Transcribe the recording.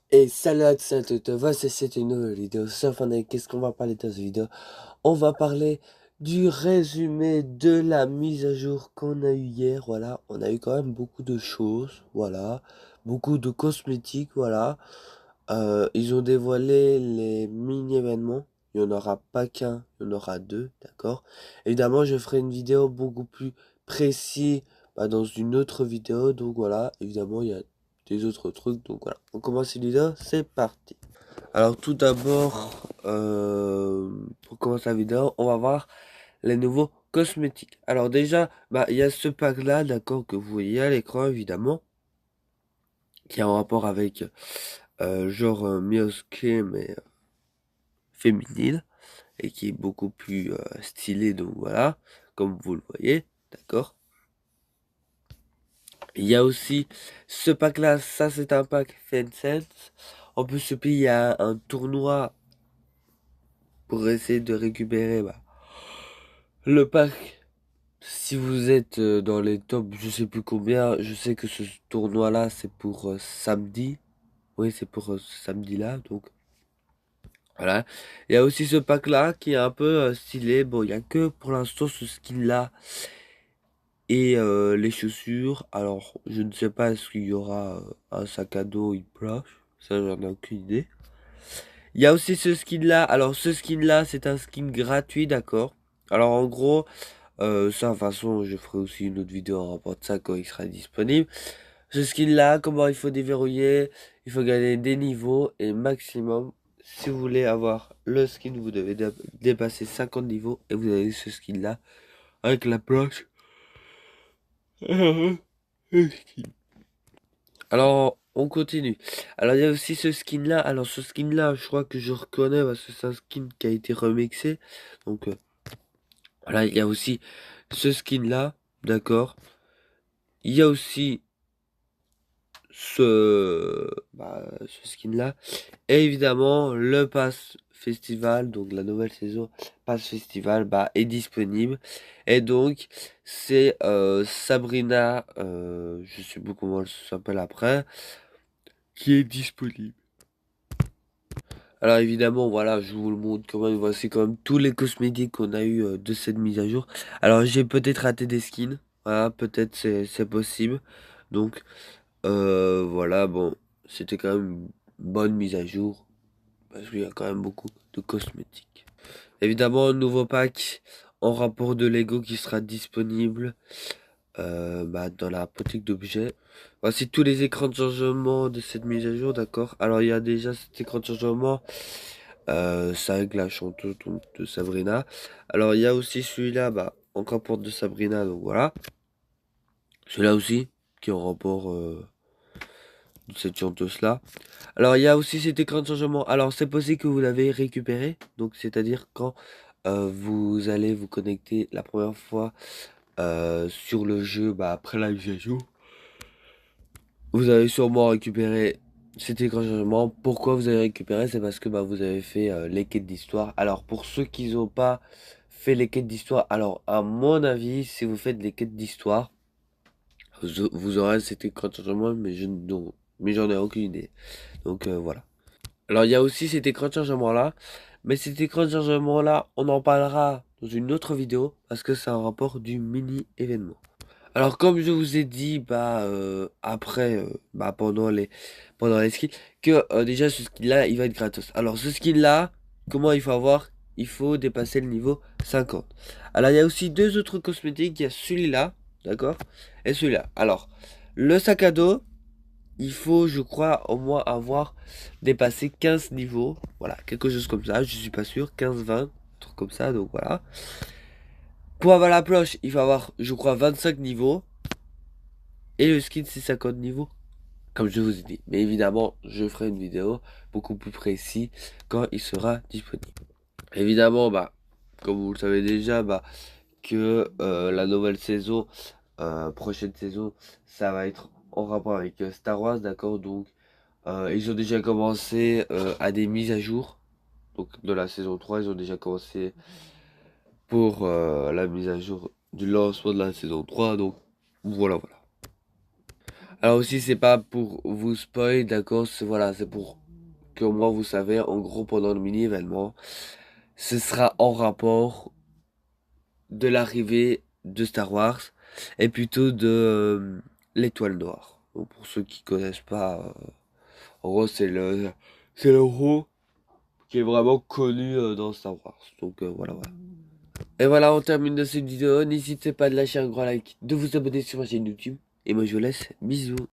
Et salut à tous, c'est une nouvelle vidéo sur Fortnite. Qu'est-ce qu'on va parler dans cette vidéo? On va parler du résumé de la mise à jour qu'on a eu hier. Voilà, on a eu quand même beaucoup de choses. Voilà, beaucoup de cosmétiques. Voilà, ils ont dévoilé les mini-événements. Il n'y en aura pas qu'un, il y en aura deux, d'accord? Évidemment, je ferai une vidéo beaucoup plus précise dans une autre vidéo. Donc voilà, évidemment, il y a des autres trucs. Donc voilà, on commence cette vidéo, c'est parti. Alors tout d'abord, pour commencer la vidéo, on va voir les nouveaux cosmétiques. Alors déjà, il y a ce pack-là, d'accord, que vous voyez à l'écran, évidemment, qui a un rapport avec genre Mioske, mais féminine, et qui est beaucoup plus stylé, donc voilà, comme vous le voyez, d'accord. Il y a aussi ce pack-là, ça c'est un pack Fences. En plus, ce pays, il y a un tournoi pour essayer de récupérer le pack. Si vous êtes dans les tops, je sais plus combien, je sais que ce tournoi-là, c'est pour samedi. Oui, c'est pour ce samedi-là, donc voilà. Il y a aussi ce pack-là qui est un peu stylé. Bon, il y a que pour l'instant ce skin-là et les chaussures. Alors, je ne sais pas est-ce qu'il y aura un sac à dos, une planche. Ça, j'en ai aucune idée. Il y a aussi ce skin-là. Alors, ce skin-là, c'est un skin gratuit, d'accord. Alors, en gros, ça, de toute façon, je ferai aussi une autre vidéo en rapport de ça quand il sera disponible. Ce skin-là, comment il faut déverrouiller, il faut gagner des niveaux et maximum. Si vous voulez avoir le skin, vous devez dépasser 50 niveaux et vous avez ce skin-là avec la planche. Alors, on continue. Alors, il y a aussi ce skin-là. Alors, ce skin-là, je crois que je reconnais parce que c'est un skin qui a été remixé. Donc, voilà, il y a aussi ce skin-là. D'accord. Il y a aussi ce skin-là. Et évidemment, le pass festival, donc la nouvelle saison pass festival, est disponible. Et donc, c'est Sabrina, je sais pas comment elle s'appelle après, qui est disponible. Alors évidemment, voilà, je vous le montre quand même. Voici quand même tous les cosmétiques qu'on a eu de cette mise à jour. Alors j'ai peut-être raté des skins. Voilà, peut-être c'est possible. Donc voilà, bon, c'était quand même une bonne mise à jour. Parce qu'il y a quand même beaucoup de cosmétiques. Évidemment, un nouveau pack en rapport de Lego qui sera disponible dans la boutique d'objets. Voici tous les écrans de changement de cette mise à jour, d'accord. Alors il y a déjà cet écran de changement, c'est avec la chanteuse donc, de Sabrina. Alors il y a aussi celui-là, en rapport de Sabrina, donc voilà. Celui-là aussi, qui est en rapport de cette chanteuse-là. Alors il y a aussi cet écran de changement. Alors c'est possible que vous l'avez récupéré, donc c'est-à-dire quand vous allez vous connecter la première fois sur le jeu, après la mise à jour. Vous avez sûrement récupéré cet écran de changement. Pourquoi vous avez récupéré? C'est parce que vous avez fait les quêtes d'histoire. Alors pour ceux qui n'ont pas fait les quêtes d'histoire, alors à mon avis, si vous faites les quêtes d'histoire, vous aurez cet écran de changement, mais mais j'en ai aucune idée. Donc voilà. Alors il y a aussi cet écran de changement là, mais cet écran de changement là, on en parlera dans une autre vidéo parce que c'est un rapport du mini événement. Alors comme je vous ai dit après pendant les skins que déjà ce skin là il va être gratos. Alors ce skin là, comment il faut avoir? Il faut dépasser le niveau 50. Alors il y a aussi deux autres cosmétiques, il y a celui-là, d'accord? Et celui-là. Alors le sac à dos, il faut je crois au moins avoir dépassé 15 niveaux. Voilà, quelque chose comme ça, je suis pas sûr, 15-20, un truc comme ça, donc voilà. Pour avoir la pioche, il faut avoir je crois 25 niveaux. Et le skin c'est 50 niveaux, comme je vous ai dit. Mais évidemment, je ferai une vidéo beaucoup plus précise quand il sera disponible. Évidemment, comme vous le savez déjà, que la nouvelle saison, prochaine saison, ça va être en rapport avec Star Wars, d'accord? Donc, ils ont déjà commencé à des mises à jour. Donc, de la saison 3 ils ont déjà commencé pour la mise à jour du lancement de la saison 3. Donc, voilà, voilà. Alors aussi, c'est pas pour vous spoil, d'accord? Voilà, c'est pour que moi, vous savez, en gros, pendant le mini-événement, ce sera en rapport de l'arrivée de Star Wars et plutôt de l'étoile noire. Donc, pour ceux qui connaissent pas, en gros, c'est le héros qui est vraiment connu dans Star Wars. Donc voilà, voilà. Et voilà, on termine de cette vidéo. N'hésitez pas de lâcher un grand like, de vous abonner sur ma chaîne YouTube. Et moi, je vous laisse. Bisous.